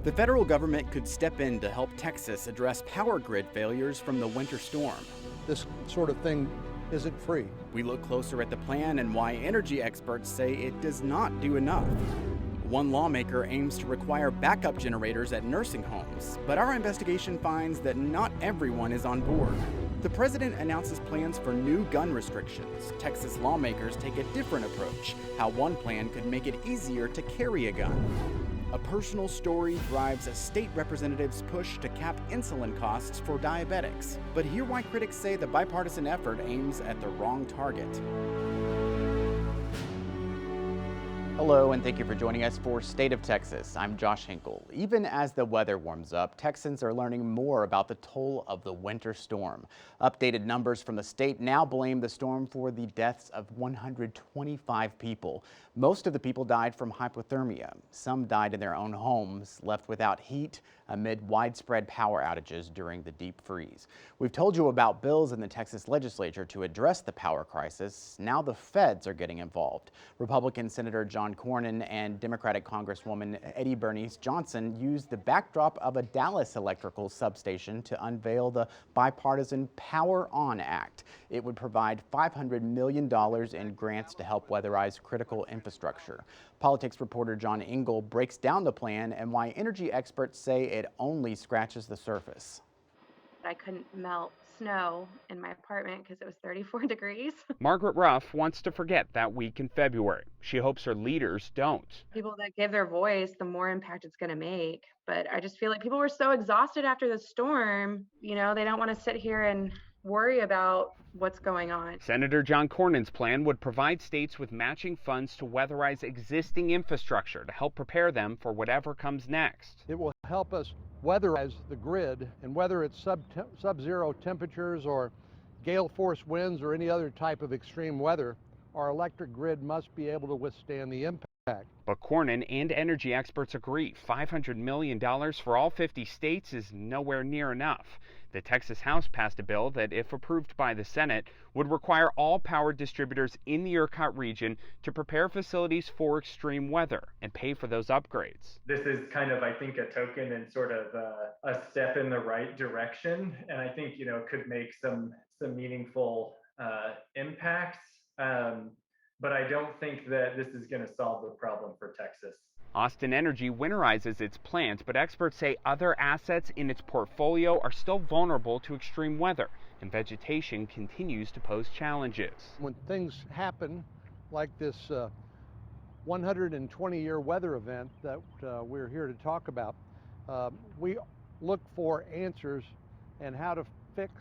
The federal government could step in to help Texas address power grid failures from the winter storm. This sort of thing isn't free. We look closer at the plan and why energy experts say it does not do enough. One lawmaker aims to require backup generators at nursing homes, but our investigation finds that not everyone is on board. The president announces plans for new gun restrictions. Texas lawmakers take a different approach, how one plan could make it easier to carry a gun. A personal story drives a state representative's push to cap insulin costs for diabetics. But hear why critics say the bipartisan effort aims at the wrong target. Hello, and thank you for joining us for State of Texas. I'm Josh Hinkle. Even as the weather warms up, Texans are learning more about the toll of the winter storm. Updated numbers from the state now blame the storm for the deaths of 125 people. Most of the people died from hypothermia. Some died in their own homes, left without heat amid widespread power outages during the deep freeze. We've told you about bills in the Texas legislature to address the power crisis. Now the feds are getting involved. Republican Senator John Cornyn and Democratic Congresswoman Eddie Bernice Johnson used the backdrop of a Dallas electrical substation to unveil the bipartisan Power On Act. It would provide $500 million in grants to help weatherize critical infrastructure. Politics reporter John Engel breaks down the plan and why energy experts say it only scratches the surface. I couldn't melt snow in my apartment because it was 34 degrees. Margaret Ruff wants to forget that week in February. She hopes her leaders don't. People that give their voice, the more impact it's going to make. But I just feel like people were so exhausted after the storm, they don't want to sit here and worry about what's going on. Senator John Cornyn's plan would provide states with matching funds to weatherize existing infrastructure to help prepare them for whatever comes next. It will help us weatherize the grid, and whether it's sub-zero temperatures or gale force winds or any other type of extreme weather, our electric grid must be able to withstand the impact. But Cornyn and energy experts agree $500 million for all 50 states is nowhere near enough. The Texas House passed a bill that, if approved by the Senate, would require all power distributors in the ERCOT region to prepare facilities for extreme weather and pay for those upgrades. This is kind of, I think, a token and sort of a step in the right direction, and I think, could make some meaningful impacts. But I don't think that this is going to solve the problem for Texas. Austin Energy winterizes its plant, but experts say other assets in its portfolio are still vulnerable to extreme weather, and vegetation continues to pose challenges. When things happen like this 120-year weather event that we're here to talk about, we look for answers and how to fix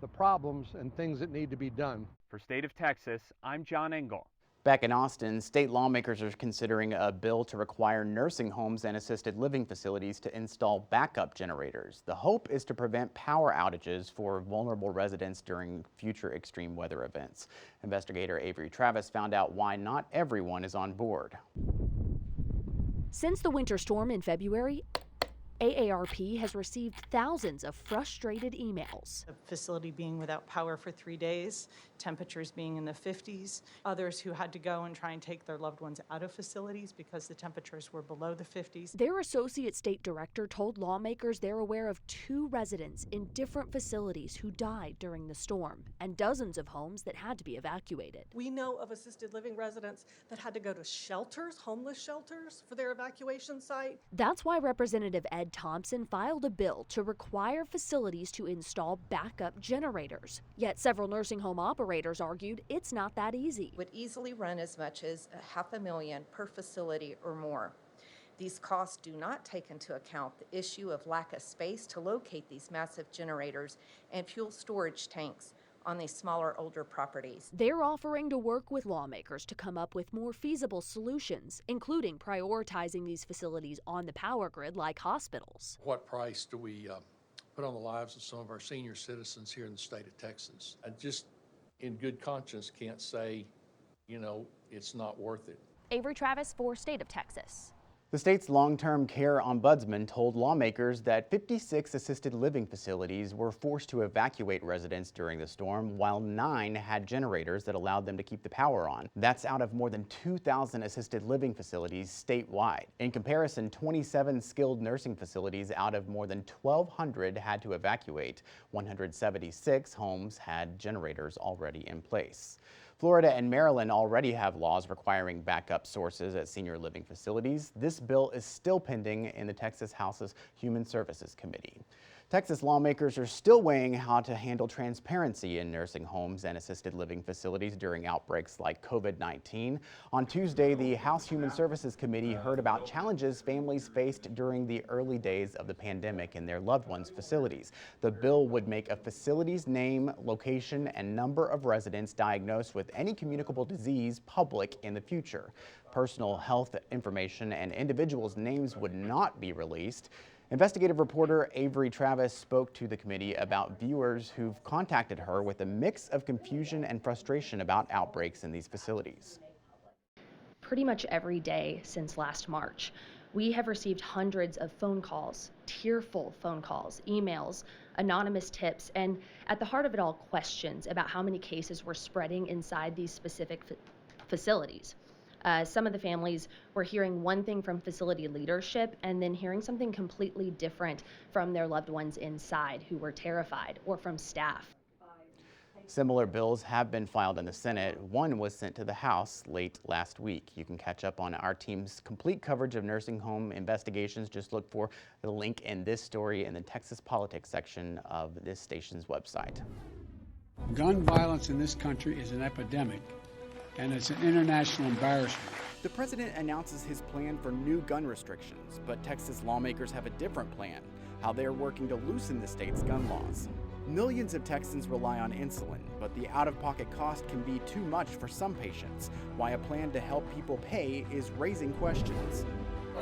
the problems and things that need to be done. For State of Texas, I'm John Engel. Back in Austin, state lawmakers are considering a bill to require nursing homes and assisted living facilities to install backup generators. The hope is to prevent power outages for vulnerable residents during future extreme weather events. Investigator Avery Travis found out why not everyone is on board. Since the winter storm in February, AARP has received thousands of frustrated emails. The facility being without power for 3 days, temperatures being in the 50s, others who had to go and try and take their loved ones out of facilities because the temperatures were below the 50s. Their associate state director told lawmakers they're aware of 2 residents in different facilities who died during the storm and dozens of homes that had to be evacuated. We know of assisted living residents that had to go to shelters, homeless shelters, for their evacuation site. That's why Representative Ed Thompson filed a bill to require facilities to install backup generators. Yet several nursing home operators argued it's not that easy. Would easily run as much as $500,000 per facility or more. These costs do not take into account the issue of lack of space to locate these massive generators and fuel storage tanks on these smaller, older properties. They're offering to work with lawmakers to come up with more feasible solutions, including prioritizing these facilities on the power grid like hospitals. What price do we put on the lives of some of our senior citizens here in the state of Texas? I just, in good conscience, can't say, it's not worth it. Avery Travis for State of Texas. The state's long-term care ombudsman told lawmakers that 56 assisted living facilities were forced to evacuate residents during the storm, while 9 had generators that allowed them to keep the power on. That's out of more than 2,000 assisted living facilities statewide. In comparison, 27 skilled nursing facilities out of more than 1,200 had to evacuate. 176 homes had generators already in place. Florida and Maryland already have laws requiring backup sources at senior living facilities. This bill is still pending in the Texas House's Human Services Committee. Texas lawmakers are still weighing how to handle transparency in nursing homes and assisted living facilities during outbreaks like COVID-19. On Tuesday, the House Human Services Committee heard about challenges families faced during the early days of the pandemic in their loved ones' facilities. The bill would make a facility's name, location, and number of residents diagnosed with any communicable disease public in the future. Personal health information and individuals' names would not be released. Investigative reporter Avery Travis spoke to the committee about viewers who've contacted her with a mix of confusion and frustration about outbreaks in these facilities. Pretty much every day since last March, we have received hundreds of phone calls, tearful phone calls, emails, anonymous tips, and at the heart of it all, questions about how many cases were spreading inside these specific facilities. Some of the families were hearing one thing from facility leadership and then hearing something completely different from their loved ones inside who were terrified, or from staff. Similar bills have been filed in the Senate. One was sent to the House late last week. You can catch up on our team's complete coverage of nursing home investigations. Just look for the link in this story in the Texas Politics section of this station's website. Gun violence in this country is an epidemic, and it's an international embarrassment. The president announces his plan for new gun restrictions, but Texas lawmakers have a different plan, how they're working to loosen the state's gun laws. Millions of Texans rely on insulin, but the out-of-pocket cost can be too much for some patients. Why a plan to help people pay is raising questions.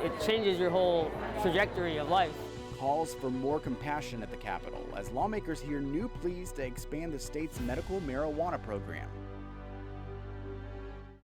It changes your whole trajectory of life. Calls for more compassion at the Capitol as lawmakers hear new pleas to expand the state's medical marijuana program.